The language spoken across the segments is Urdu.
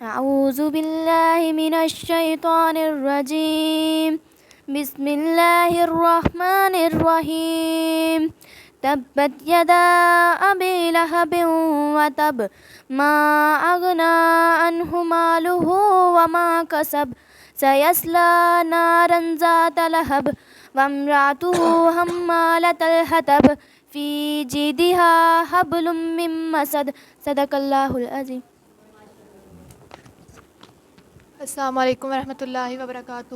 أعوذ بالله من الشيطان الرجيم. بسم الله الرحمن الرحيم. تبت يدا أبي لهب وتب ما أغنى عنه ماله وما كسب سيصلى نارا ذات لهب وامرأته حمالة الحطب في جيدها حبل من مسد. صدق الله العظيم. السلام علیکم ورحمۃ اللہ وبرکاتہ۔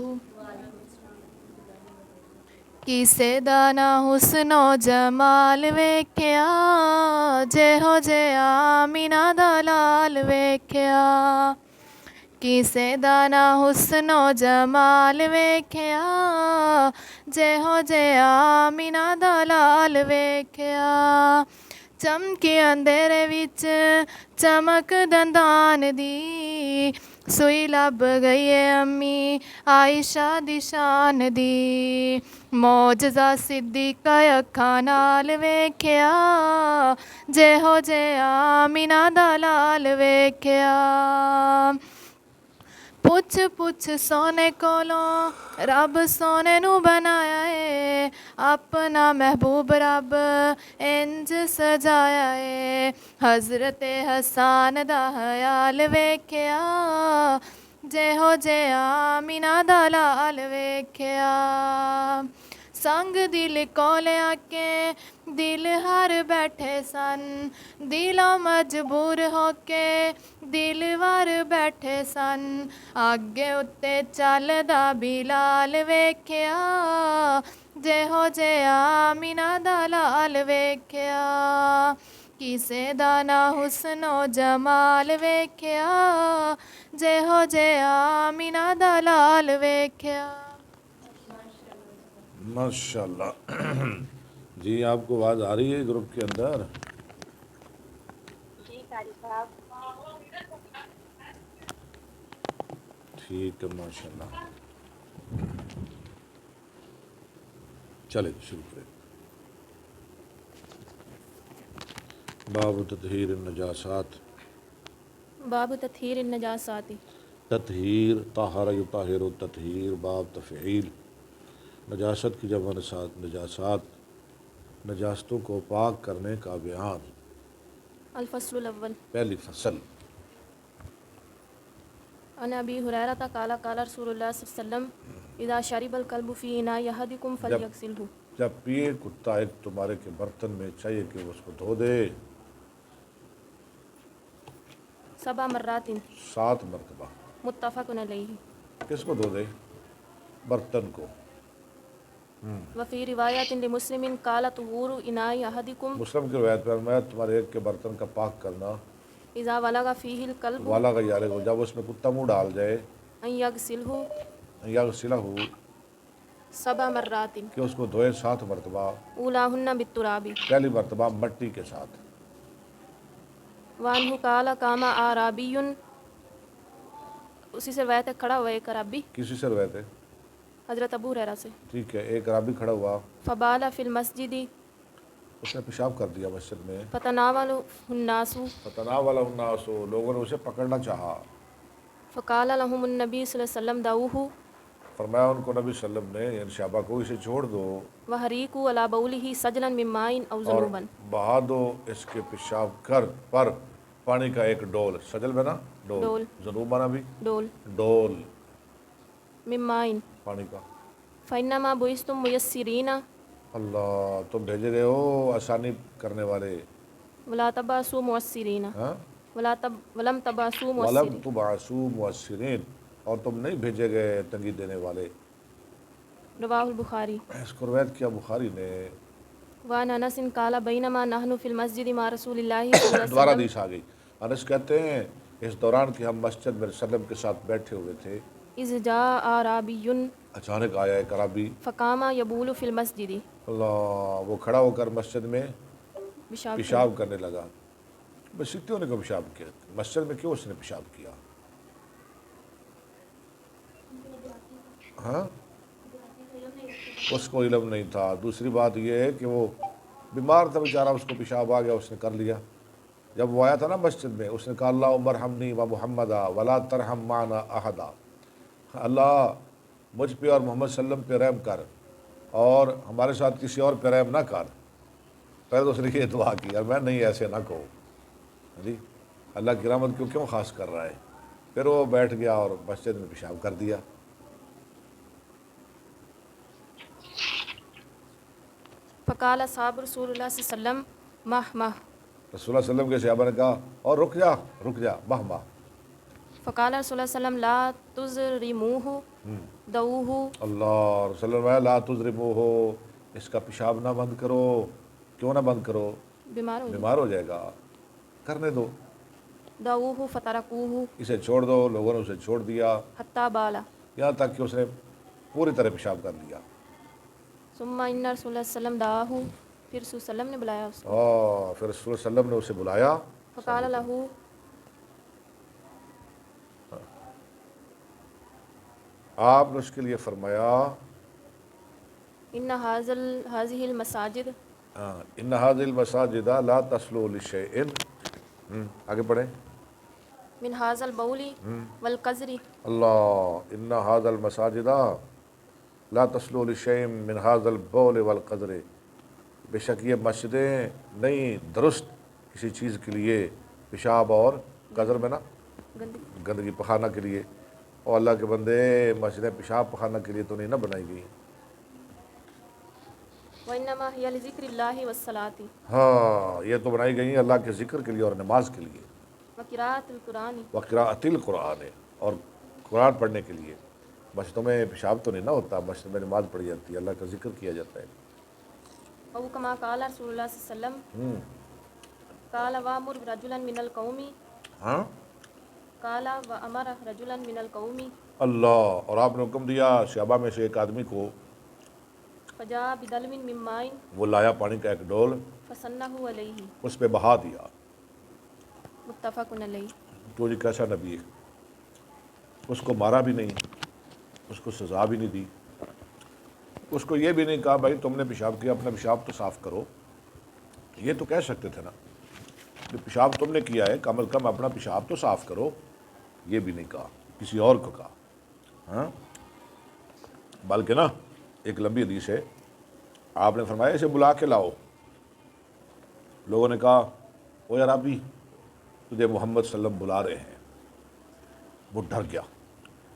کسے دانا حسن و جمال ویکھیا، جے ہو جے آمینہ دا لال ویکھیا۔ کسے دانا حسن و جمال ویکھیا، جے ہو جے آمینہ دا لال ویکھیا۔ چمکے اندھیرے وچ چمک دندان دی، سوئی لب گئی ہے امی عائشہ دی شان دی۔ معجزہ صدیقہ اکھاں نال ویکھیا، جے ہو جے آمینہ دا لال ویکھیا۔ پوچھ پوچھ سونے کولوں رب سونے نو بنایا ہے، اپنا محبوب رب انج سجایا ہے۔ حضرت حسان دا خیال ویکھیا، جے ہو جے آمینہ دا لال ویکھیا۔ سنگ دل کولے آکے دل ہار بیٹھے سن، دلوں مجبور ہو کے دل وار بیٹھے سن۔ آگے اتے چلدا بلال ویکھیا، جے ہو جے آمینہ دا لال ویکھیا۔ کسے دا نہ حسن و جمال ویکھیا، جے ہو جے آمینہ دا لال ویکھیا۔ ماشاءاللہ۔ جی آپ کو آواز آ رہی ہے گروپ کے اندر؟ جی قاری صاحب۔ ٹھیک ہے ماشاءاللہ، چلے شروع کریں۔ باب تطہیر النجاسات۔ باب تطہیر النجاسات۔ تطہیر، طہر یطہر تطہیر، باب تفعیل۔ نجاست کی جمع نجاسات، نجاستوں کو پاک کرنے کا بیان۔ الفصل الاول۔ پہلی فصل۔ عن ابی ہریرہ قال قال رسول اللہ صلی اللہ علیہ وسلم اذا شرب الکلب فی اناء احدکم فلیغسلہ۔ جب پیے کتا ایک تمہارے کے برتن میں، چاہیے کہ اس کو دھو دے 7 مرات۔ 7 مرتبہ۔ متفق علیہ۔ کس کو دھو دے؟ برتن کو۔ وفی روایت لمسلم قال طہور اناء احدکم، مسلم کی روایت پر میں تمہارے ایک کے برتن کا پاک کرنا، اذا ولغ فیہ الکلب والا کا یارے کو، جب اس میں کتا منہ ڈال جائے، ان یغسلہ یغسلہ 7 مرات، کہ اس کو دھوئے 7 مرتبہ۔ اولاہن بالتراب۔ پہلی مرتبہ مٹی کے ساتھ۔ وعنہ قال قام اعرابی، اسی سے روایت ہے کھڑا ہوا ایک عربی، کسی سے روایت ہے؟ حضرت ابو ہریرہ سے۔ ٹھیک ہے، ایک عربی کھڑا ہوا، فبال فی المسجد اس نے پیشاب کر دیا مسجد میں۔ فتناولہ الناس، فتناولہ الناس، لوگوں نے اسے پکڑنا چاہا۔ فقال لهم النبی صلی اللہ علیہ وسلم دعوہ، فرمایا ان کو نبی صلی اللہ علیہ وسلم نے، یعنی صحابہ کو، اسے چھوڑ دو وحریقوا علی بولہ سجلا من ماء او اور ذنوبا، بہا دو اس کے پیشاب پر پانی کا ایک ڈول، سجل میں نا ڈول، ڈول، ذنوب بنا بھی ڈول، ڈول من ماء، پانی کا۔ فانما بعثتم میسرین اللہ، تم بھیجے گئے ہو آسانی کرنے والے، ولا تبعثوا معسرین، ہاں، ولم تبعثوا وَلَمْ معسرین۔ تُبْعَثُوا مُعَسِّرِينَ، اور تم نہیں بھیجے گئے تنگی دینے والے۔ رواہ البخاری۔ اس کو روایت کیا بخاری نے۔ وعن انس قال بینما نحن فی المسجد مع رسول اللہ صلی اللہ علیہ دوبارہ وسلم، حدیث آ گئی۔ انس کہتے ہیں اس دوران کہ ہم مسجد میں وسلم کے ساتھ بیٹھے ہوئے تھے، اذ جاء اعرابی اچانک آیا ایک عربی، فقام یبول فی المسجد، اللہ، وہ کھڑا ہو کر مسجد میں پیشاب پیشاب کرنے لگا۔ بس سکتے ہونے کو پیشاب کیا، مسجد میں کیوں اس نے پیشاب کیا؟ ہاں، اس کو علم نہیں تھا۔ دوسری بات یہ ہے کہ وہ بیمار تھا بیچارہ، اس کو پیشاب آ گیا، اس نے کر لیا۔ جب وہ آیا تھا نا مسجد میں، اس نے کہا اللہم ارحمنی و محمدا ولا ترحم معنا احدا، اللہ مجھ پہ اور محمد صلی اللہ علیہ وسلم پہ رحم کر اور ہمارے ساتھ کسی اور پہ رحم نہ کر۔ پہلے تو اس نے یہ دعا کی، اور میں نہیں ایسے نہ کہو جی، اللہ کی رحمت کو کیوں خاص کر رہا ہے؟ پھر وہ بیٹھ گیا اور مسجد میں پیشاب کر دیا۔ فقال اصحاب رسول اللہ صلی اللہ علیہ وسلم مہ مہ، رسول اللہ صلی اللہ علیہ وسلم کے صحابہ نے کہا اور رک جا رک جا، مہ مہ۔ فقال رسول اللہ صلی اللہ علیہ وسلم لا تزرموہ دعوہ، اللہ رسول اللہ لا تضربوہ، اس کا پیشاب نہ بند کرو۔ کیوں نہ بند کرو؟ بیمار ہو بیمار ہو جائے گا، کرنے دو، دعوہ فترکوہ اسے چھوڑ دو۔ لوگوں نے اسے چھوڑ دیا حتی بالا، یہاں تک کہ اس نے پوری طرح پیشاب کر لیا۔ ثم ان رسول اللہ صلی اللہ علیہ وسلم دعاہ، پھر رسول صلی اللہ علیہ وسلم نے بلایا اس کو، اور پھر رسول اللہ صلی اللہ علیہ وسلم نے اسے بلایا، فقال لہ، آپ نے اس کے لیے فرمایا ان هذه المساجد، ان هذه المساجد لا تصلو لشيء، آگے پڑھیں، من هذا البول والقذر، اللہ ان هذا المساجد لا تصلو لشيء من هذا البول والقدر، بے شک یہ مسجدیں نہیں درست کسی چیز کے لیے، پیشاب اور قذر میں نا گندگی پخانا کے لیے۔ اور اللہ کے بندے، مسجدیں پیشاب پخانا کے لیے تو نہیں نہ بنائی گئی، وانما هي لذکر اللہ والصلاۃ ہاں یہ تو بنائی گئی ہیں اللہ کے ذکر کے لیے اور نماز کے لیے، وقراءۃ القرآن، وقراءۃ القرآن، اور قرآن پڑھنے کے لیے۔ مسجدوں میں پیشاب تو نہیں نہ ہوتا، مسجد میں نماز پڑھی جاتی ہے، اللہ کا ذکر کیا جاتا ہے۔ او کما قال رسول اللہ صلی اللہ علیہ وسلم، قال وامر رجلا من القوم، ہاں قال وامر رجلا من القوم، اللہ، اور آپ نے حکم دیا صحابہ میں سے ایک آدمی کو، فجاء بدلو من ماء وہ لایا پانی کا ایک ڈول، فصنہ علیہ، اس پہ بہا دیا۔ متفق علیہ۔ تو یہ کیسا نبی ہے؟ اس کو مارا بھی نہیں، اس کو سزا بھی نہیں دی، اس کو یہ بھی نہیں کہا بھائی تم نے پیشاب کیا اپنا پیشاب تو صاف کرو۔ یہ تو کہہ سکتے تھے نا کہ پیشاب تم نے کیا ہے کم از کم اپنا پیشاب تو صاف کرو، یہ بھی نہیں کہا، کسی اور کو کہا۔ ہاں بلکہ نا ایک لمبی حدیث ہے، آپ نے فرمایا اسے بلا کے لاؤ۔ لوگوں نے کہا او یار ابھی تجھے محمد صلی اللہ علیہ وسلم بلا رہے ہیں۔ وہ ڈر گیا،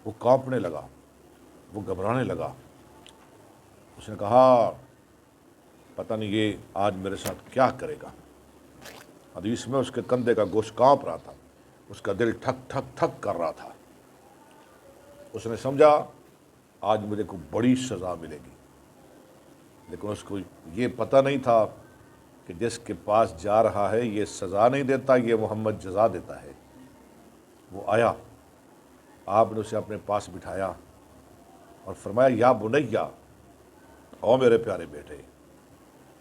وہ کانپنے لگا، وہ گھبرانے لگا۔ اس نے کہا پتہ نہیں یہ آج میرے ساتھ کیا کرے گا۔ حدیث میں اس کے کندھے کا گوشت کانپ رہا تھا، اس کا دل ٹھک ٹھک ٹھک کر رہا تھا۔ اس نے سمجھا آج مجھے کوئی بڑی سزا ملے گی، لیکن اس کو یہ پتہ نہیں تھا کہ جس کے پاس جا رہا ہے یہ سزا نہیں دیتا، یہ محمد جزا دیتا ہے۔ وہ آیا، آپ نے اسے اپنے پاس بٹھایا اور فرمایا یا بنیا، او میرے پیارے بیٹے،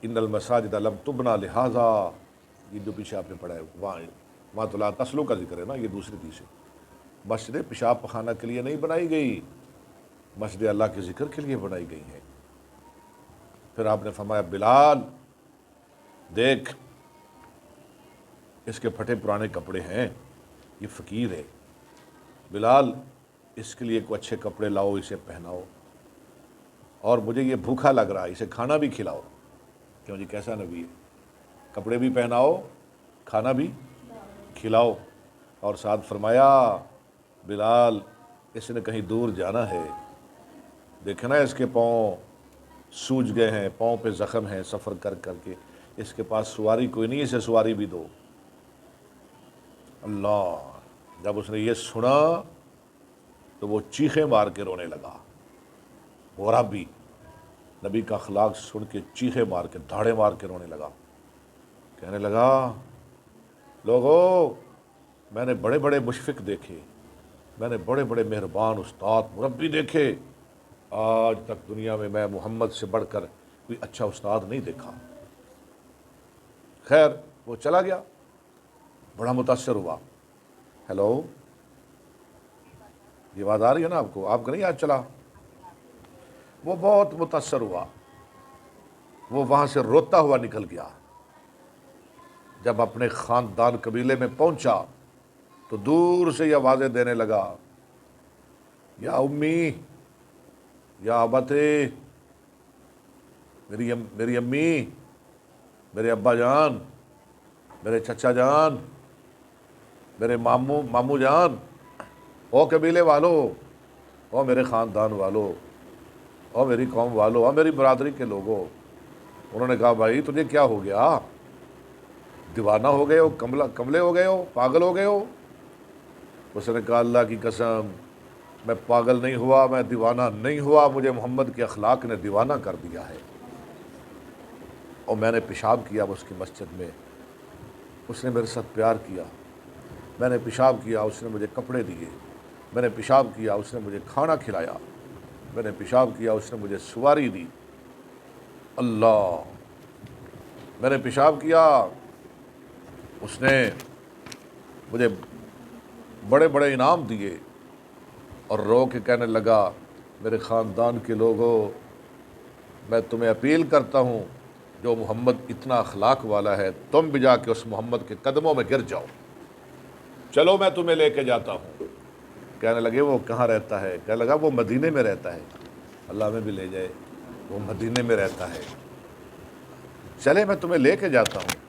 ان المساجد لم تبنا لہذا، یہ جو پیچھے آپ نے پڑھا ہے وہاں تو لا تسلو کا ذکر ہے نا، یہ دوسری حدیث ہے۔ مسجدیں پیشاب پخانہ کے لیے نہیں بنائی گئی، مسجد اللہ کے ذکر کے لیے بنائی گئی ہیں۔ پھر آپ نے فرمایا بلال دیکھ اس کے پھٹے پرانے کپڑے ہیں، یہ فقیر ہے، بلال اس کے لیے کوئی اچھے کپڑے لاؤ، اسے پہناؤ، اور مجھے یہ بھوکا لگ رہا ہے، اسے کھانا بھی کھلاؤ۔ کیوں جی کیسا نبی ہے؟ کپڑے بھی پہناؤ، کھانا بھی کھلاؤ، اور ساتھ فرمایا بلال اس نے کہیں دور جانا ہے، دیکھنا اس کے پاؤں سوج گئے ہیں، پاؤں پہ زخم ہیں سفر کر کر کے، اس کے پاس سواری کوئی نہیں، اسے سواری بھی دو۔ اللہ، جب اس نے یہ سنا تو وہ چیخیں مار کے رونے لگا۔ غرابی نبی کا اخلاق سن کے چیخیں مار کے دھاڑے مار کے رونے لگا، کہنے لگا لوگو میں نے بڑے بڑے مشفق دیکھے، میں نے بڑے بڑے مہربان استاد مربی دیکھے، آج تک دنیا میں محمد سے بڑھ کر کوئی اچھا استاد نہیں دیکھا۔ خیر وہ چلا گیا، بڑا متاثر ہوا۔ ہیلو، یہ آواز آ رہی ہے نا آپ کو؟ آپ کا نہیں آج چلا؟ وہ بہت متاثر ہوا، وہ وہاں سے روتا ہوا نکل گیا۔ جب اپنے خاندان قبیلے میں پہنچا تو دور سے یہ آوازیں دینے لگا، یا امی، یا ابتے، میری امی، میرے ابا جان، میرے چچا جان، میرے ماموں جان، او قبیلے والو، او میرے خاندان والو، او میری قوم والو، او میری برادری کے لوگوں۔ انہوں نے کہا بھائی تجھے کیا ہو گیا؟ دیوانہ ہو گئے ہو، کملے ہو گئے ہو، پاگل ہو گئے ہو؟ اس نے کہا اللہ کی قسم میں پاگل نہیں ہوا، میں دیوانہ نہیں ہوا، مجھے محمد کے اخلاق نے دیوانہ کر دیا ہے۔ اور میں نے پیشاب کیا اس کی مسجد میں، اس نے میرے ساتھ پیار کیا، میں نے پیشاب کیا اس نے مجھے کپڑے دیے، میں نے پیشاب کیا اس نے مجھے کھانا کھلایا، میں نے پیشاب کیا اس نے مجھے سواری دی، اللہ، میں نے پیشاب کیا اس نے مجھے بڑے بڑے انعام دیے، اور رو کے کہنے لگا میرے خاندان کے لوگوں، میں تمہیں اپیل کرتا ہوں جو محمد اتنا اخلاق والا ہے تم بھی جا کے اس محمد کے قدموں میں گر جاؤ، چلو میں تمہیں لے کے جاتا ہوں۔ کہنے لگے وہ کہاں رہتا ہے؟ کہنے لگا وہ مدینے میں رہتا ہے۔ اللہ ہمیں بھی لے جائے، وہ مدینے میں رہتا ہے، چلے میں تمہیں لے کے جاتا ہوں۔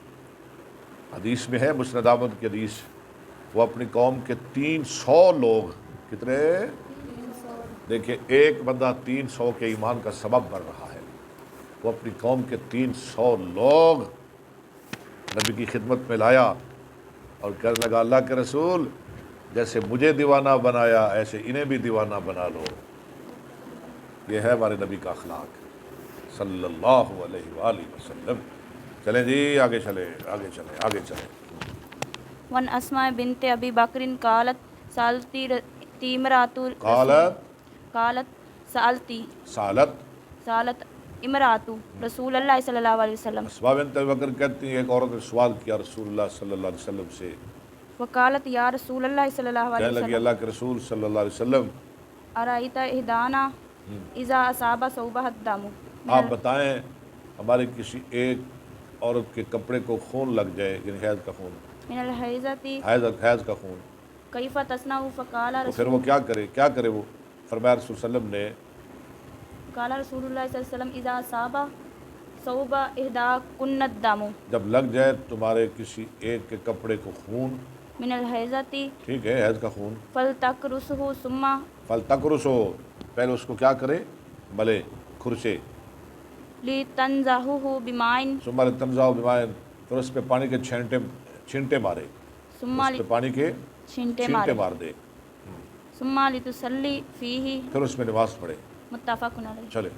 حدیث میں ہے، مسند احمد کی حدیث، وہ اپنی قوم کے 300 لوگ، کتنے؟ دیکھیں ایک بندہ 300 کے ایمان کا سبب بن رہا ہے، وہ اپنی قوم کے 300 لوگ نبی کی خدمت میں لایا اور کہنے لگا اللہ کے رسول جیسے مجھے دیوانہ بنایا ایسے انہیں بھی دیوانہ بنا لو۔ یہ ہے ہمارے نبی کا اخلاق صلی اللہ علیہ وآلہ وسلم۔ چلیں جی آگے چلیں آگے چلیں آگے چلیں۔ وان اسماء بنت ابی بکر قالت سالتی امراتو قالت سالت امراتو رسول اللہ صلی اللہ علیہ وسلم، اسماء بنت ابی بکر کہتی ہیں ایک عورت نے سوال کیا رسول اللہ صلی اللہ علیہ وسلم سے، وقالت یا رسول اللہ صلی اللہ علیہ کہنے لگی وسلم اللہ کے رسول صلی اللہ علیہ وسلم ارائیت احدانا اذا اصاب ثوبہ الدم، آپ بتائیں ہماری کسی ایک عورت کے کپڑے کو خون لگ جائے، یعنی حیض کا خون، من الحیضۃ حیض کا خون، کیف تصنع فقال تو پھر وہ کیا کرے وہ؟ فرمایا رسول صلی اللہ علیہ وسلم نے، قال رسول اللہ صلی اللہ علیہ وسلم اذا اصاب ثوب احداکن الدم جب لگ جائے تمہارے کسی ایک کے کپڑے کو خون، من الحیضۃ ٹھیک ہے حیض کا خون، فلتقرصہ ثم فلتقرصو پہلے اس کو کیا کرے؟ ملے کھرچے، لتنزہہ بماء ثم لتنزعه بماء، پھر اس پہ پانی کے چھینٹے مارے، ثم اس پہ پانی کے چھینٹے چھینٹے مارے مار دے، ثم لتصلی فیہ پھر اس میں نماز پڑھے۔ متفق علیہ۔ چلے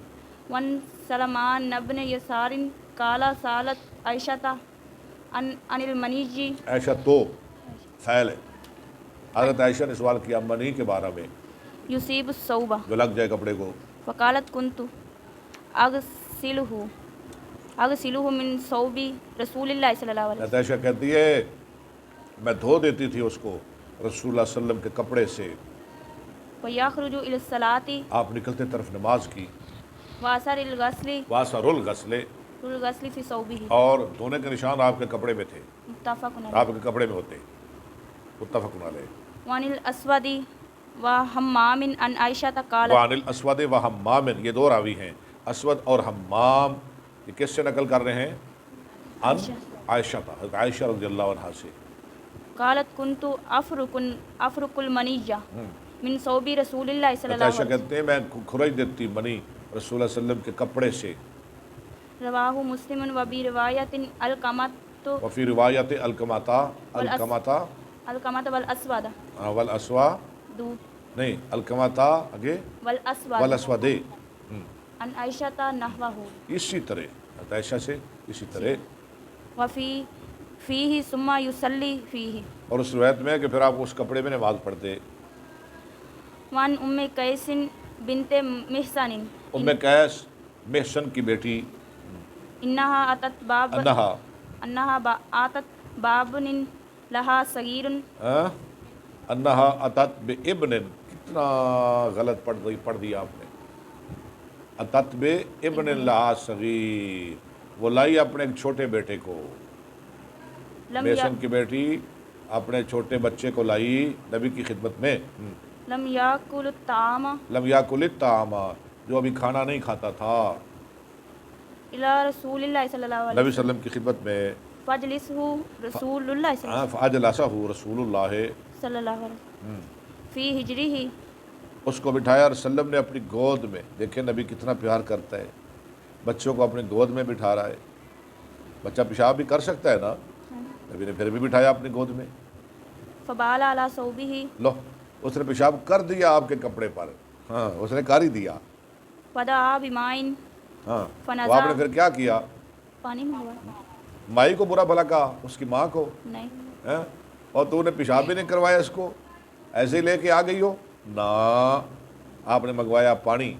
ون سلمان بن یسار قال سالت عائشہ عن المنی عائشہ تو فعل ہے، حضرت عائشہ نے سوال کیا منی کے بارے میں یصیب الثوب جو لگ جائے کپڑے کو، فقالت کنت اغسلہ من ثوب رسول اللہ صلی اللہ علیہ حضرت عائشہ کہتی ہے میں دھو دیتی تھی اس کو رسول اللہ صلی اللہ علیہ وسلم کے کپڑے سے، وسلم ویخرج الی الصلاۃ آپ نکلتے طرف نماز کی، واثر الغسل واسر الغسل فی ثوبہ، اور دھونے کے نشان آپ کے کپڑے میں تھے، متفق علیہ۔ آپ کے کپڑے میں ہوتے، متفق علیہ۔ وعن الاسود وحمام عن عائشہ قالت وعن الاسود و حمام، یہ دو راوی ہیں، اسود اور حمام، یہ کس سے نقل کر رہے ہیں؟ عن عائشہ، حضرت عائشہ رضی اللہ عنہ سے، قالت کنت افرق المنیہ من ثوب رسول اللہ صلی حضرت اللہ عائشہ علیہ کہتے ہیں میں کھرچ دیتی منی رسول اللہ صلی اللہ علیہ وسلم کے کپڑے سے، وسلم، رواہ مسلم و بی روایت القمۃ وفی روایت القماتا والاسود والاسوا دو نہیں القماتا آگے والاسود والاسود، عن عائشہ نحوہ، اسی طرح حضرت عائشہ سے اسی طرح، وفی فیہ ثم یصلی فیہ، اور اس روایت میں ہے کہ پھر آپ اس کپڑے میں نماز پڑھتے۔ وعن ام قیس بنت محسن ام قیس محسن کی بیٹی، انہا اتت باب آتت بابن لہا صغیر، انہا اتت بابن، کتنا غلط پڑھ دیا آپ نے، اتت بابن لہا صغیر، وہ لائی اپنے ایک چھوٹے بیٹے کو، لم میسن کی بیٹی اپنے چھوٹے بچے کو لائی نبی کی خدمت میں، لم یاکل الطعام لم یاکل الطعام، جو ابھی کھانا نہیں کھاتا تھا، الی رسول اللہ صلی اللہ علیہ نبی صلی اللہ علیہ وسلم کی خدمت میں، فجلسہ رسول اللہ فاجلسہ رسول اللہ، صلی اللہ علیہ وسلم فی ہجرہ، اس کو بٹھایا اور وسلم نے اپنی گود میں، دیکھیں نبی کتنا پیار کرتا ہے، بچوں کو اپنی گود میں بٹھا رہا ہے، بچہ پیشاب بھی کر سکتا ہے نا، نبی نے پھر بھی بٹھایا اپنی گود میں، فبال علی ثوبہ، لو اس نے پیشاب کر دیا آپ کے کپڑے پر، ہاں اس نے کر ہی دیا، فدعا بمائن، ہاں فنزع، تو آپ نے پھر کیا کیا؟ پانی منگوایا؟ مائی کو برا بھلا کہا، اس کی ماں کو، نہیں، ہاں؟ اور تو نے پیشاب بھی نہیں کروایا اس کو، ایسے ہی لے کے آ گئی ہو نا، آپ نے منگوایا پانی،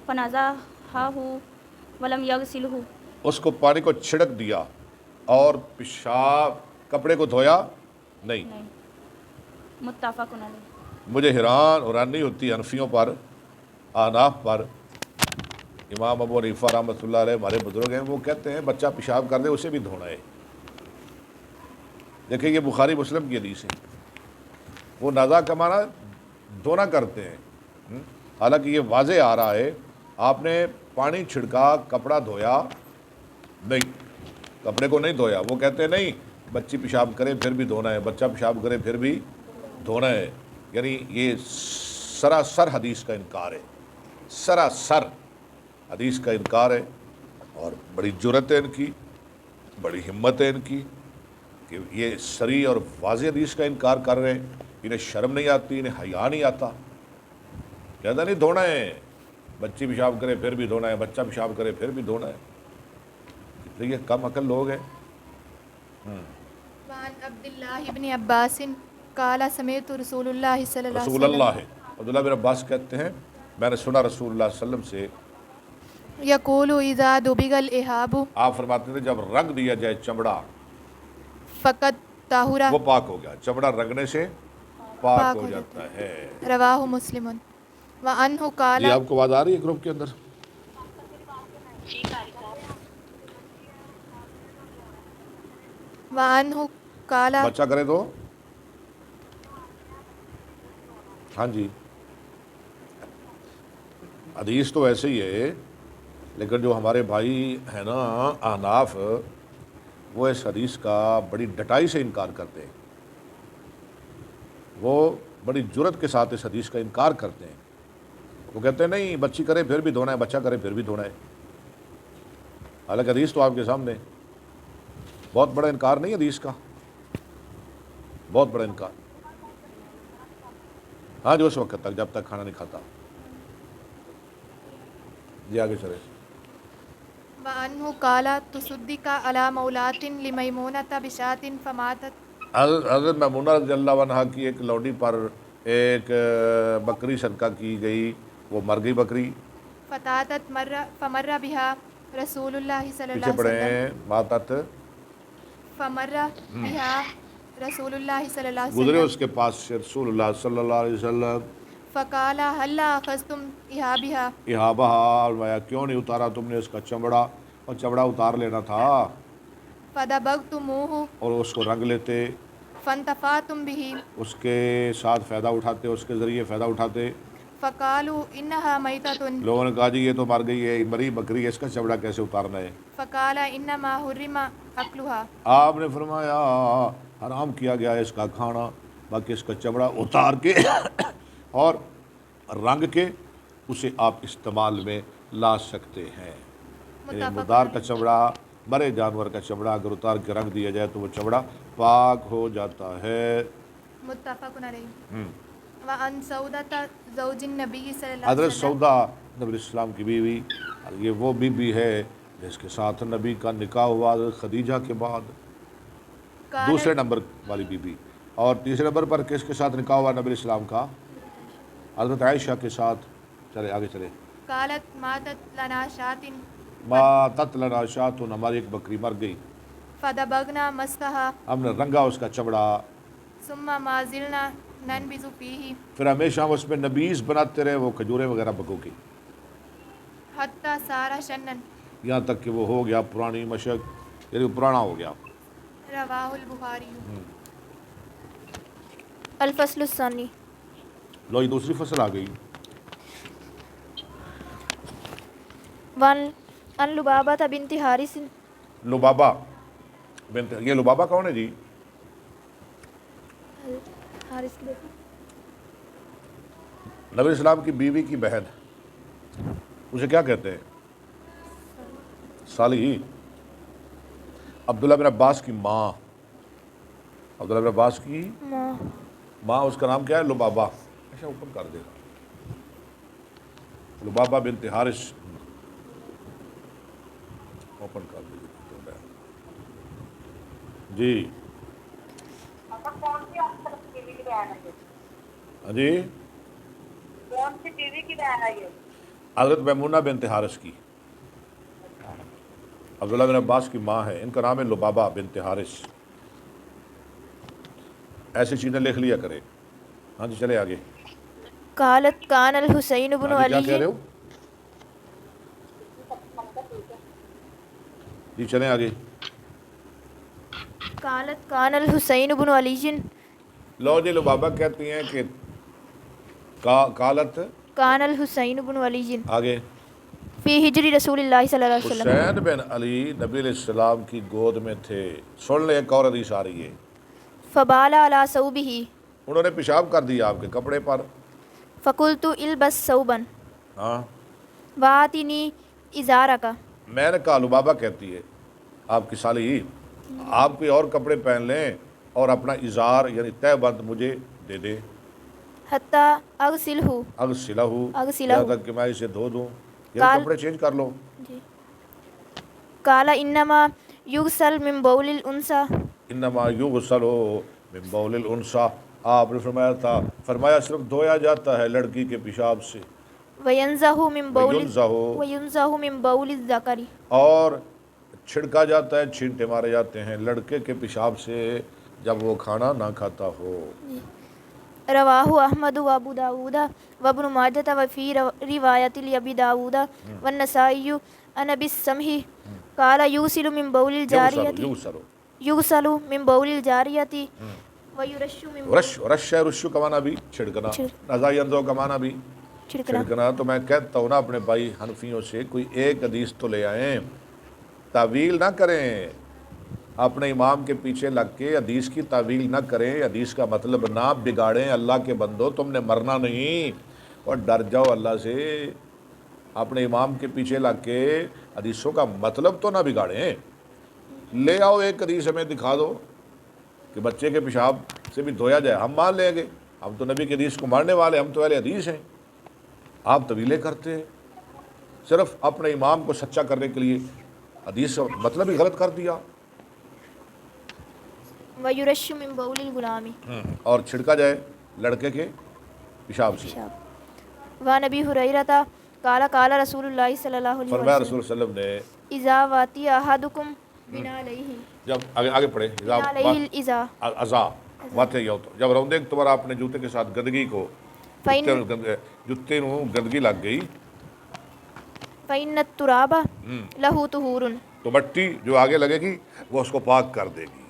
فنزعہ ولم یغسلہ، اس کو پانی کو چھڑک دیا اور پیشاب کپڑے کو دھویا نہیں۔ نہیں، متفق علیہ۔ مجھے حیرانی ہوتی ہے حنفیوں پر، احناف پر، امام ابو حنیفہ رحمۃ اللہ علیہ ہمارے بزرگ ہیں، وہ کہتے ہیں بچہ پیشاب کر دے اسے بھی دھونا ہے۔ دیکھیں یہ بخاری مسلم کی حدیث ہے، وہ نزا کا معنی دھونا کرتے ہیں، حالانکہ یہ واضح آ رہا ہے آپ نے پانی چھڑکا، کپڑا دھویا نہیں، کپڑے کو نہیں دھویا، وہ کہتے ہیں نہیں بچی پیشاب کرے پھر بھی دھونا ہے، بچہ پیشاب کرے پھر بھی دھونا ہے، یعنی یہ سراسر حدیث کا انکار ہے، سراسر حدیث کا انکار ہے، اور بڑی جرت ہے ان کی، بڑی ہمت ہے ان کی کہ یہ صریح اور واضح حدیث کا انکار کر رہے ہیں، انہیں شرم نہیں آتی، انہیں حیا نہیں آتا، کہتا نہیں دھونا ہے، بچی پیشاب کرے پھر بھی دھونا ہے، بچہ پیشاب کرے پھر بھی دھونا ہے، کتنے یہ کم عقل لوگ ہیں۔ وعن عبداللہ بن عباس قال سمعت رسول اللہ صلی اللہ رسول علیہ اللہ ہے، عبداللہ بن عباس کہتے ہیں میں نے سنا رسول اللہ صلی اللہ علیہ وسلم سے، وسلم یقول اذا دبغ الاحاب آپ فرماتے تھے جب رنگ دیا جائے چمڑا فقط طاہرہ، وہ پاک ہو گیا، چمڑا رنگنے سے پاک ہو جاتا ہے۔ رواہ مسلم۔ وعنہ قال، جی آپ کو آواز آ رہی ہے گروپ کے اندر؟ وعنہ قال، بچہ کرے تو ہاں جی، حدیث تو ایسے ہی ہے، لیکن جو ہمارے بھائی ہیں نا احناف، وہ اس حدیث کا بڑی ڈٹائی سے انکار کرتے ہیں، وہ بڑی جرت کے ساتھ اس حدیث کا انکار کرتے ہیں، وہ کہتے ہیں نہیں بچی کرے پھر بھی دھونا ہے، بچہ کرے پھر بھی دھونا ہے، حالانکہ حدیث تو آپ کے سامنے، بہت بڑا انکار نہیں حدیث کا، بہت بڑا انکار، ہاں جو اس وقت تک جب تک کھانا نہیں کھاتا۔ جی آگے چلے۔ وعنہ قال تصدق علی مولات لمیمونۃ بشاۃ فماتت، حضرت میمونہ رضی اللہ عنہا کی ایک لوڈی پر ایک بکری صدقہ کی گئی، وہ مر گئی بکری، فتاتت فمر بها رسول اللہ صلی پیچھے اللہ پڑے علیہ وسلم، ہیں ماتت، فمر بها رسول اللہ صلی اللہ علیہ گزرے وسلم، اس کے پاس سے رسول اللہ صلی اللہ علیہ وسلم، فقال هل اخذتم احابها، احابہ، فرمایا کیوں نہیں اتارا تم نے اس کا چمڑا، اور چمڑا اتار لینا تھا فدبغتموه، اور اس کو رنگ لیتے، فانتفعتم به، اس کے ساتھ فائدہ اٹھاتے، اس کے ذریعے فائدہ اٹھاتے، فقالوا انها میتۃ، لوگوں نے کہا جی یہ تو مر گئی ہے، مری بکری ہے، اس کا چمڑا کیسے اتارنا ہے؟ فقال انما حرم اکلها، آپ نے فرمایا حرام کیا گیا ہے اس کا کھانا، باقی اس کا چمڑا اتار کے اور رنگ کے اسے آپ استعمال میں لا سکتے ہیں، یعنی مردار کا چمڑا، مرے جانور کا چمڑا اگر اتار کے رنگ دیا جائے تو وہ چمڑا پاک ہو جاتا ہے۔ متفق علیہ۔ وعن سودۃ زوج النبی صلی اللہ علیہ حضرت وسلم، سودا نبی علیہ السلام کی بیوی، یہ وہ بیوی ہے جس کے ساتھ نبی کا نکاح ہوا حضرت خدیجہ کے بعد، دوسرے نمبر والی بیوی، اور تیسرے نمبر پر کس کے ساتھ نکاح ہوا نبی علیہ السلام کا؟ حضرت عائشہ کے ساتھ۔ چلے آگے چلے۔ قالت ماتت لنا شاۃ، ماتت لنا شاۃ، ہماری ایک بکری مر گئی، فدبغنا مسکھا، ہم نے رنگا اس کا چمڑا، ثم ما زلنا ننبذ فیہ، پھر ہمیشہ ہم اس میں نبیذ بناتے رہے، وہ کھجوریں وغیرہ پکو کی، حتی صار شنن، یہاں تک کہ وہ ہو گیا پرانی مشک، یعنی وہ پرانا ہو گیا، رواہ البخاری. الفصل الثانی. لو یہ دوسری فصل آ گئی. ان لبابہ بنت حارث. لبابہ بنت، یہ لبابہ کون ہے جی؟ حارث کی بیٹی. نبی اسلام کی بیوی کی بہن، اسے کیا کہتے ہیں؟ صالحی. عبداللہ بن عباس کی ماں، عبداللہ بن عباس کی ماں، اس کا نام کیا ہے؟ لبابہ. ایسا اوپن کر دے گا. لبابہ بنت حارث، اوپن کر دیجیے جی. ہاں جی، کون سی بیوی کی بہن ہے یہ؟ حضرت میمونہ بنت حارث کی. عبداللہ بن عباس کی ماں ہے، ان کا نام ہے لبابہ بنت حارث. ایسی چیزیں لکھ لیا کرے. ہاں جی چلے آگے. قالت کان الحسین بن ہاں جی کیا کہہ علی. رہے ہو جی؟ چلیں آگے. قالت کان الحسین بن علی. لو جی لبابہ کہتی ہیں کہ قالت کان الحسین بن علی آگے فی ہجر رسول اللہ صلی اللہ علیہ وسلم. حسین بن علی نبی علیہ السلام کی گود میں تھے. سن لیں ایک اور حدیث آ رہی ہے. فبال علی ثوبہ. انہوں نے پیشاب کر دیا آپ کے کپڑے پر. فقلت البس ثوبا ہاں، واتنی ازارک. میں نے کہا، لبابہ کہتی ہے آپ کی صالحی، آپ کوئی اور کپڑے پہن لیں اور اپنا ازار یعنی تہ بند مجھے دے دے. حتی اغسلہ. اغسلہ، اغسلہ. یہاں تک کہ میں اسے دھو دوں. یہ قال کپڑے چینج کر لو. جی. قال انما یغسل من بول الانثى. انما یغسل من بول الانثى. آپ نے فرمایا صرف دھویا جاتا ہے لڑکی کے پیشاب سے. وینزہ من بول وینزہ، وینزہ من بول الذکر. اور چھڑکا جاتا ہے، چھینٹے مارے جاتے ہیں لڑکے کے پیشاب سے جب وہ کھانا نہ کھاتا ہو. رواہ احمد و ابو داود و ابن ماجہ و فی روایت لابی داود والنسائی عن ابی السمح قال یغسل من بول الجاریۃ. یغسل من بول الجاریۃ ویرش من رش ہے، رشو کا معنی بھی چھڑکنا، نزائی انزو کا معنی بھی چھڑکنا. تو میں کہتا ہوں نا اپنے بھائی حنفیوں سے، کوئی ایک حدیث تو لے آئیں، تعویل نہ کریں. اپنے امام کے پیچھے لگ کے حدیث کی تعویل نہ کریں، حدیث کا مطلب نہ بگاڑیں. اللہ کے بندو، تم نے مرنا نہیں، اور ڈر جاؤ اللہ سے. اپنے امام کے پیچھے لگ کے حدیثوں کا مطلب تو نہ بگاڑیں. لے آؤ ایک حدیث ہمیں دکھا دو کہ بچے کے پیشاب سے بھی دھویا جائے، ہم مان لیں گے. ہم تو نبی کی حدیث کو ماننے والے، ہم تو اہل حدیث ہیں. آپ طویلیں کرتے ہیں صرف اپنے امام کو سچا کرنے کے لیے. حدیث کا مطلب ہی غلط کر دیا. ویرش من بول الغلام. اور چھڑکا جائے لڑکے کے پیشاب سے. وعن ابی ہریرہ قال قال رسول اللہ صلی اللہ علیہ فرمایا وسلم رسول صلی اللہ علیہ وسلم نے، اذا واتی احدکم بنعلیہ. جب آگے پڑھے، بنعلیہ الاذا. ازا واتے یہ ہوتا جب روندے تمہارا اپنے جوتے کے ساتھ گندگی کو، جوتے نو گندگی لگ گئی، فإن التراب لہ طہور. تو مٹی جو آگے لگے گی وہ اس کو پاک کر دے گی.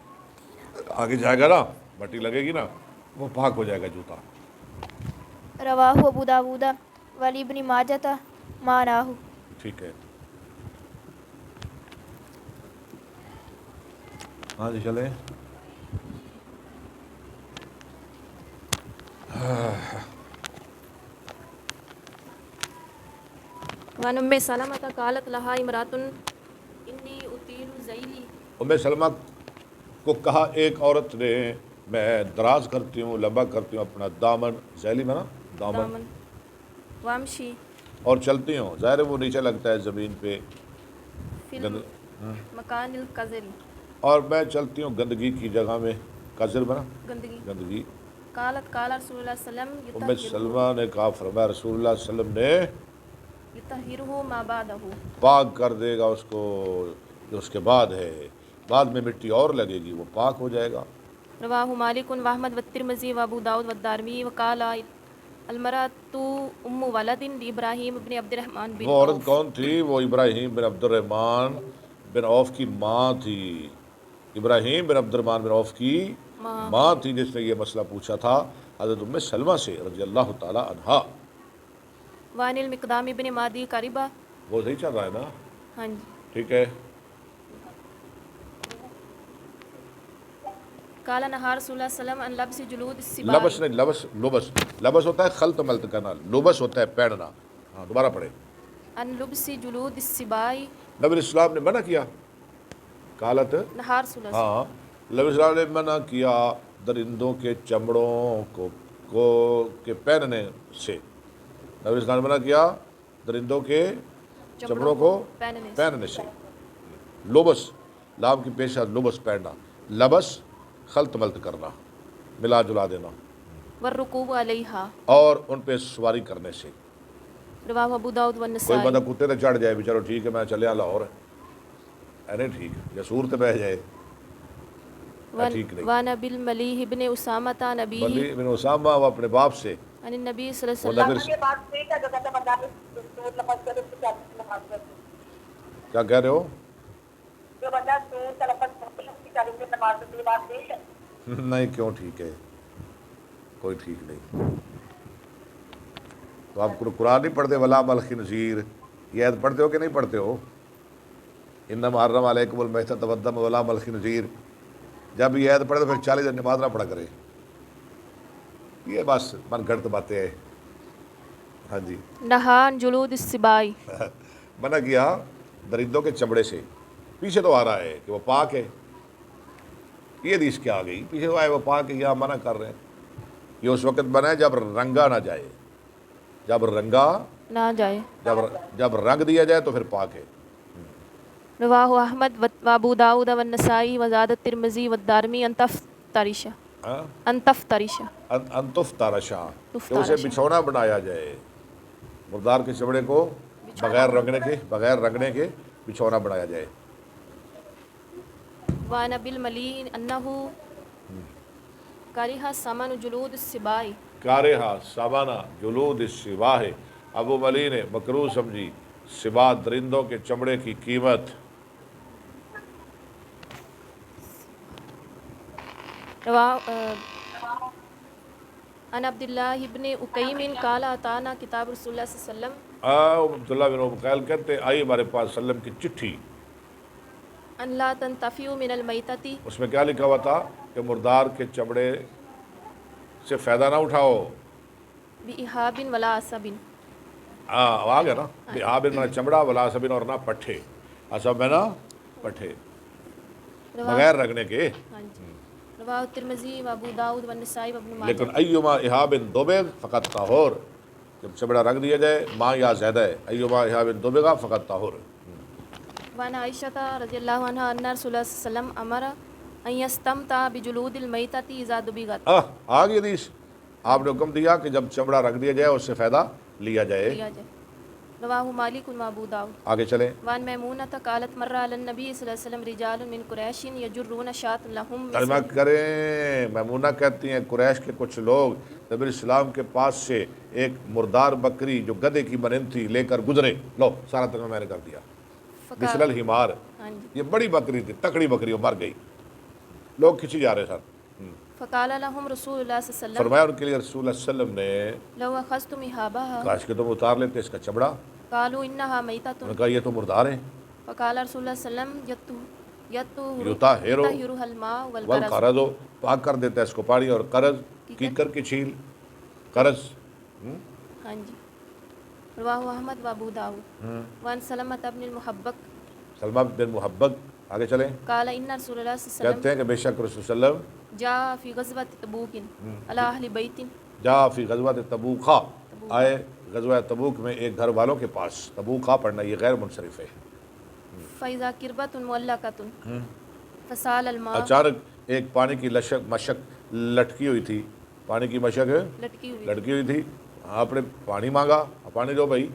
آگے جائے گا نا، مٹی لگے گی نا، وہ پاک ہو جائے گا جوتا. رواہ ابو داود ولی ابن ماجہ معناہ. ٹھیک ہے. ہاں جی چلیں. وعن ام سلمۃ قالت لها امرأة انی اطیل ذیلی. ام سلمہ کو کہا ایک عورت نے، میں دراز کرتی ہوں، لمبا کرتی ہوں اپنا دامن. ذیلی میں نا دامن. وامشی اور چلتی ہوں، ظاہر ہے وہ نیچے لگتا ہے زمین پہ. فی مکان القذر. اور میں چلتی ہوں گندگی کی جگہ میں. قذر بنا گندگی. قالت قال رسول اللہ صلی اللہ علیہ وسلم ام سلمہ نے کہا، فرمایا رسول اللہ صلی اللہ علیہ وسلم نے، یطہرہ ما بعدہ. پاک کر دے گا اس کو جو اس کے بعد ہے. بعد میں مٹی اور لگے گی، وہ پاک ہو جائے گا. رواہ مالک و احمد والترمذی و ابو داود والدارمی وقال المرأۃ ام ولد ابراہیم بن عبد الرحمن بن وہ عورت کون تھی؟ وہ ابراہیم بن عبد الرحمن بن عوف کی ماں تھی. ابراہیم بن عبد الرحمن بن عوف کی ماں تھی جس نے یہ مسئلہ پوچھا تھا حضرت ام سلمہ سے رضی اللہ تعالی عنہا. وان المقدام ابن مادی قریبا. وہ صحیح چل رہا ہے نا؟ ہاں جی. ٹھیک ہے. قال نہا رسول اللہ صلی اللہ علیہ وسلم ان لبس جلود السباع. لبس نہیں، لبس ہوتا ہے خلط ملط کرنا، لبس ہوتا ہے پہننا. ہاں دوبارہ پڑھے. ان لبس جلود السباع. نبی اسلام نے منع کیا. قالت نہا رسول اللہ. ہاں نبی اسلام نے منع کیا درندوں کے چمڑوں کو کے پہننے سے. نبی اسلام نے منع کیا درندوں کے چمڑوں کو پہننے سے. لبس لام کی پیش ہے لبس پہننا، لبس خلط ملط کرنا، ملا جلا دینا، والرکوب علیہا. اور ان پہ سواری کرنے سے. رواہ ابو داؤد کوئی والنسائی. بندہ کتے تے چڑھ جائے بھی چلو ٹھیک ہے میں چلے لاہور ہے نہیں ٹھیک، یا سور تے بہ جائے ٹھیک نہیں. وان ابی الملیح ابن اسامہ نبی بلی بن اسامہ وہ اپنے باپ سے عن النبی صلی اللہ وہ علیہ وسلم. نبی یہ بات ٹھیک ہے جو کہتے ہیں بندہ سود لفظ کرے اس کو کیا نماز کرے. کیا کہہ رہے ہو؟ جو بندہ سود کا لفظ کرے اس کی تعلیم سے نماز کرے، یہ بات ٹھیک ہے. نہیں کیوں ٹھیک ہے، کوئی ٹھیک نہیں. تو آپ قرآن نہیں پڑھتے ولا الخنزیر، یہ عید پڑھتے ہو کہ نہیں پڑھتے ہو؟ انما حرم علیکم المیتۃ والدم ولا الخنزیر. جب یہ عید پڑھے تو پھر 40 دن نماز نہ پڑھا کرے. یہ بس من گھڑت باتیں ہیں. ہاں جی. نہا عن جلود السباع. منع کیا درندوں کے چمڑے سے. پیچھے تو آ رہا ہے کہ وہ پاک ہے، یہ حدیث کیا آ گئی؟ پیچھے تو آئے وہ پاک ہے، یہاں منع کر رہے ہیں. یہ اس وقت منع ہے جب رنگا نہ جائے، جب رنگا نہ جائے. جب رنگ دیا جائے تو پھر پاک ہے. رواہ احمد و ابو داؤد والنسائی وزاد الترمذی والدارمی ان تفترش. ہاں ان تفترش. انتف تارشا کہ اسے بچھونا بنایا جائے. مردار کے چمڑے کو بغیر رنگنے کے بچھونا بنایا جائے. وان ابی الملیح انہ کرہ ثمن جلود السباع. کارہا سامانہ جلود السباع. ابو ملی نے مکروہ سمجھی سباع درندوں کے چمڑے کی قیمت. ان عبداللہ ابن اقیم قال اتانا کتاب رسول اللہ صلی اللہ علیہ وسلم. عبداللہ بن عقیل کہتے آئی ہمارے پاس وسلم کی چٹھی. ان لا تنتفعوا من المیتۃ. اس میں کیا لکھا ہوا تھا کہ مردار کے چمڑے سے فائدہ نہ اٹھاؤ. بإحاب ولا عصب. آ گیا نا. بإحاب میں چمڑا ولا عصب اور نہ پٹھے. عصب میں نہ پٹھے، بغیر رگنے کے. ہاں جی. رواہ الترمذی و ابو داؤد والنسائی و ابن ماجہ. لیکن ایما احاب دوبغ فقط طہور. جب چمڑا رنگ دیا جائے ماں یا زیادہ ہے. ایما احاب دوبغ فقط طہور. وعن عائشہ رضی اللہ عنہ ان رسول اللہ صلی اللہ علیہ وسلم امر ان یستمتع بجلود المیتۃ اذا دبغت. آ گئی حدیث. آپ نے حکم دیا کہ جب چمڑا رنگ دیا جائے اس سے فائدہ لیا جائے. رواہ مالک و ابو داؤد. آگے چلیں. وان میمونۃ قالت مر علی النبی صلی اللہ علیہ وسلم رجال من قریش یجرون شاۃ لهم. ترجمہ کریں. میمونہ کہتی ہیں قریش کے کچھ لوگ نبی السلام کے پاس سے ایک مردار بکری جو گدھے کی مانند تھی لے کر گزرے. لو سارا ترجمہ میں نے کر دیا. مثل الحمار. یہ بڑی بکری تھی، تکڑی بکری، وہ مر گئی. لوگ کھینچی جا رہے سر. فقال لهم رسول اللہ صلی اللہ علیہ وسلم. فرمایا ان کے لیے رسول اللہ صلی اللہ علیہ وسلم نے لو اخذتم احابها. کاش کہ تم اتار لیتے اس کا چمڑا. قالوا انها میتۃ. انہوں نے کہا یہ تو مردار ہیں. فقال رسول اللہ صلی اللہ علیہ وسلم یطہرها الماء والقرض. والقرض پاک کر دیتا ہے اس کو پانی اور قرض کیکر کی چھیل. قرض. ہاں جی. رواہ احمد و ابو داؤد. وان سلمۃ بن المحبق. سلمہ بن محبق. آگے چلیں. قال ان رسول اللہ صلی اللہ علیہ کہتے ہیں کہ بے شک رسول صلی اللہ علیہ وسلم جاء فی غزوۃ تبوک علی اہل بیت. جا فی غزوۃ تبوک آئے غزوہ تبوک میں ایک گھر والوں کے پاس. تبوکہ پڑھنا یہ غیر منصرف ہے. فاذا قربۃ معلقۃ فسال الماء. اچانک ایک پانی کی مشک لٹکی ہوئی تھی. پانی کی مشک لٹکی ہوئی تھی. آپ نے پانی مانگا، پانی دو بھائی.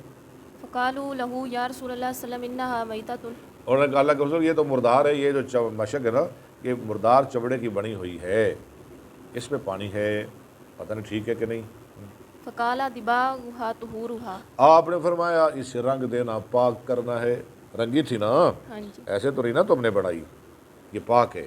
فقالوا له یا رسول اللہ صلی اللہ علیہ وسلم انها میتۃ. انہوں نے کہا اللہ کے رسول یہ تو مردار ہے. یہ جو مشک ہے نا یہ مردار چمڑے کی بنی ہوئی ہے، اس میں پانی ہے، پتہ نہیں ٹھیک ہے کہ نہیں. فقال دباغها طهورها. آپ نے فرمایا اسے رنگ دینا پاک کرنا ہے. رنگی تھی نا، ہاں جی. ایسے تو نہیں نا تم نے بڑھائی، یہ پاک ہے.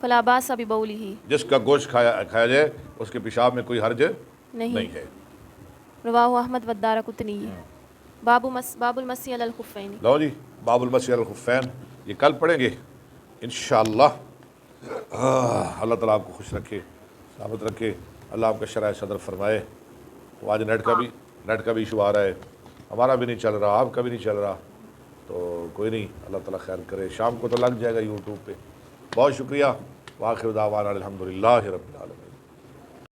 فلا باس ببوله، جس کا گوشت کھایا جائے اس کے پیشاب میں کوئی حرج نہیں نہیں ہے۔ رواہ احمد والدارقطنی۔ باب المسی علی الخفین۔ لو جی، باب المسی علی الخفین، یہ کل پڑھیں گے انشاءاللہ۔ اللہ تعالیٰ آپ کو خوش رکھے، سلامت رکھے، اللہ آپ کا شرح صدر فرمائے۔ تو آج نیٹ کا بھی ایشو آ رہا ہے، ہمارا بھی نہیں چل رہا، آپ کا بھی نہیں چل رہا، تو کوئی نہیں، اللہ تعالیٰ خیر کرے، شام کو تو لگ جائے گا یوٹیوب پہ۔ بہت شکریہ، وآخر دعوانا الحمدللہ رب العالمین۔